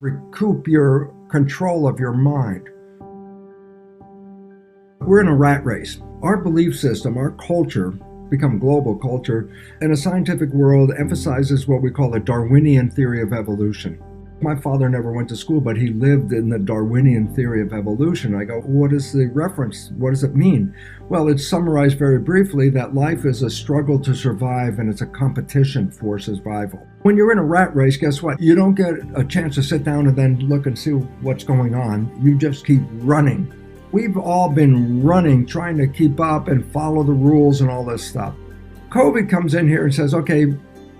recoup your control of your mind. We're in a rat race. Our belief system, our culture, become global culture, in a scientific world emphasizes what we call a Darwinian theory of evolution. My father never went to school, but he lived in the Darwinian theory of evolution. I go, what is the reference? What does it mean? Well, it's summarized very briefly that life is a struggle to survive and it's a competition for survival. When you're in a rat race, guess what? You don't get a chance to sit down and then look and see what's going on. You just keep running. We've all been running, trying to keep up and follow the rules and all this stuff. COVID comes in here and says, okay,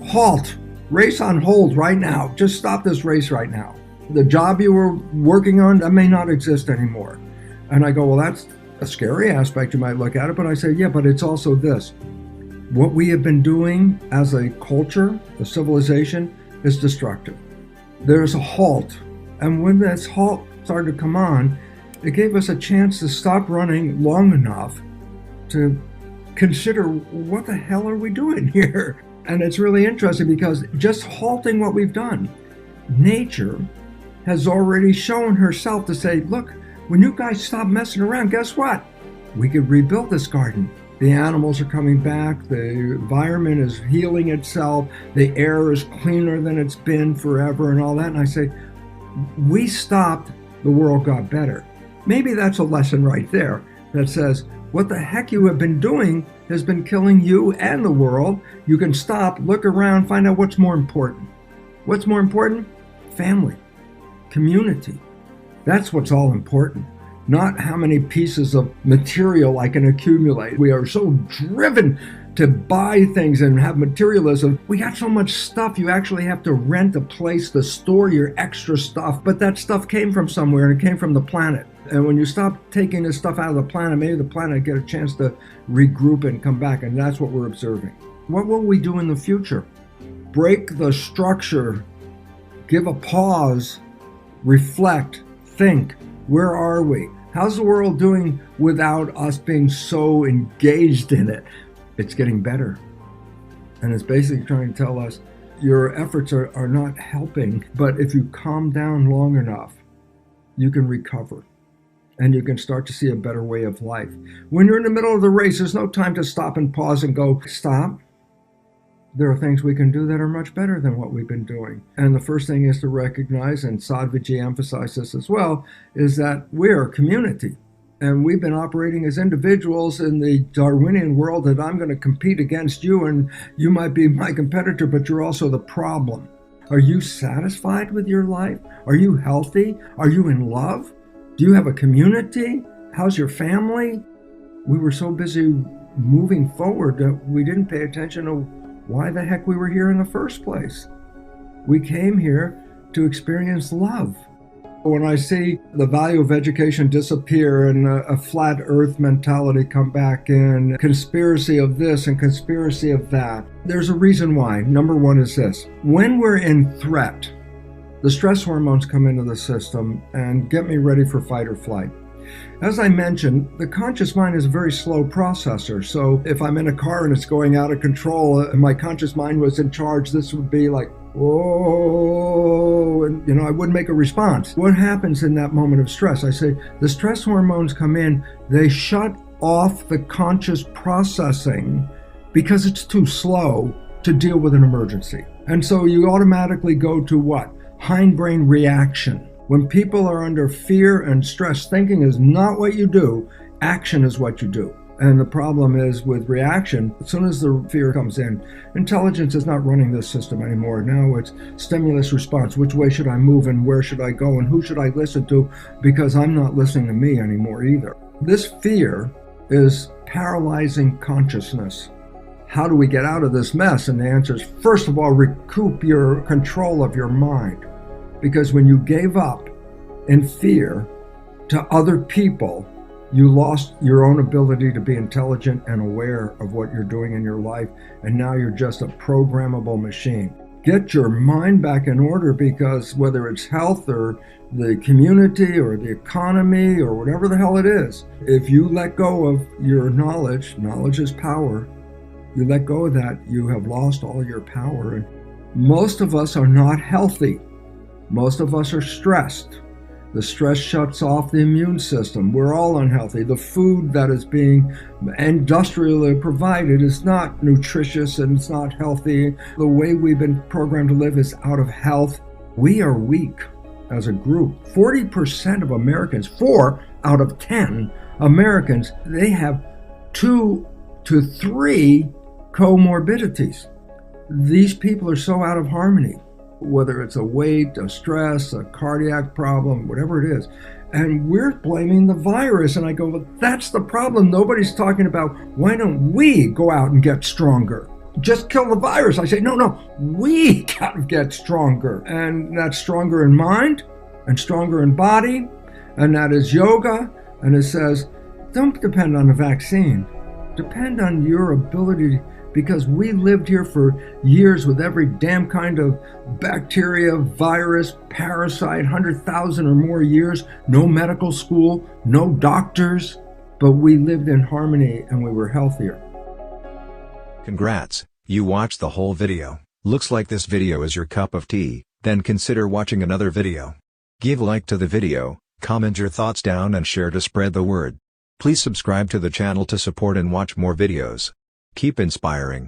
halt. Race on hold right now. Just stop this race right now. The job you were working on, that may not exist anymore. And I go, well, that's a scary aspect. You might look at it, but I say, yeah, but it's also this. What we have been doing as a culture, a civilization, is destructive. There's a halt. And when this halt started to come on, it gave us a chance to stop running long enough to consider, what the hell are we doing here? And it's really interesting because just halting what we've done, nature has already shown herself to say, look, when you guys stop messing around, guess what? We could rebuild this garden. The animals are coming back. The environment is healing itself. The air is cleaner than it's been forever and all that. And I say, we stopped, the world got better. Maybe that's a lesson right there that says, what the heck you have been doing has been killing you and the world. You can stop, look around, find out what's more important. What's more important? Family, community. That's what's all important. Not how many pieces of material I can accumulate. We are so driven to buy things and have materialism. We got so much stuff, you actually have to rent a place to store your extra stuff. But that stuff came from somewhere, and it came from the planet. And when you stop taking this stuff out of the planet, maybe the planet will get a chance to regroup and come back. And that's what we're observing. What will we do in the future? Break the structure, give a pause, reflect, think. Where are we? How's the world doing without us being so engaged in it? It's getting better. And it's basically trying to tell us your efforts are not helping, but if you calm down long enough, you can recover and you can start to see a better way of life. When you're in the middle of the race, there's no time to stop and pause and go, stop. There are things we can do that are much better than what we've been doing. And the first thing is to recognize, and 𝙎𝙪𝙥𝙦 emphasized this as well, is that we're a community. And we've been operating as individuals in the Darwinian world that I'm going to compete against you and you might be my competitor, but you're also the problem. Are you satisfied with your life? Are you healthy? Are you in love? Do you have a community? How's your family? We were so busy moving forward that we didn't pay attention to why the heck we were here in the first place. We came here to experience love. When I see the value of education disappear and a flat earth mentality come back in, conspiracy of this and conspiracy of that, there's a reason why. Number one is this. When we're in threat, the stress hormones come into the system and get me ready for fight or flight. As I mentioned, the conscious mind is a very slow processor. So if I'm in a car and it's going out of control and my conscious mind was in charge, this would be like, whoa, and I wouldn't make a response. What happens in that moment of stress? I say the stress hormones come in, they shut off the conscious processing because it's too slow to deal with an emergency. And so you automatically go to what? Hindbrain reaction. When people are under fear and stress, thinking is not what you do, action is what you do. And the problem is with reaction, as soon as the fear comes in, intelligence is not running this system anymore. Now it's stimulus response. Which way should I move and where should I go and who should I listen to? Because I'm not listening to me anymore either. This fear is paralyzing consciousness. How do we get out of this mess? And the answer is, first of all, recoup your control of your mind. Because when you gave up in fear to other people, you lost your own ability to be intelligent and aware of what you're doing in your life, and now you're just a programmable machine. Get your mind back in order, because whether it's health or the community or the economy or whatever the hell it is, if you let go of your knowledge is power, you let go of that, you have lost all your power. And most of us are not healthy. Most of us are stressed. The stress shuts off the immune system. We're all unhealthy. The food that is being industrially provided is not nutritious and it's not healthy. The way we've been programmed to live is out of health. We are weak as a group. 40% of Americans, 4 out of 10 Americans, they have 2 to 3 comorbidities. These people are so out of harmony, whether it's a weight, a stress, a cardiac problem, whatever it is. And we're blaming the virus. And I go, well, that's the problem. Nobody's talking about, why don't we go out and get stronger? Just kill the virus. I say, no, we gotta get stronger. And that's stronger in mind and stronger in body. And that is yoga. And it says, don't depend on a vaccine. Depend on your ability, because we lived here for years with every damn kind of bacteria, virus, parasite, 100,000 or more years, no medical school, no doctors, but we lived in harmony and we were healthier. Congrats, you watched the whole video. Looks like this video is your cup of tea, then consider watching another video. Give a like to the video, comment your thoughts down and share to spread the word. Please subscribe to the channel to support and watch more videos. Keep inspiring.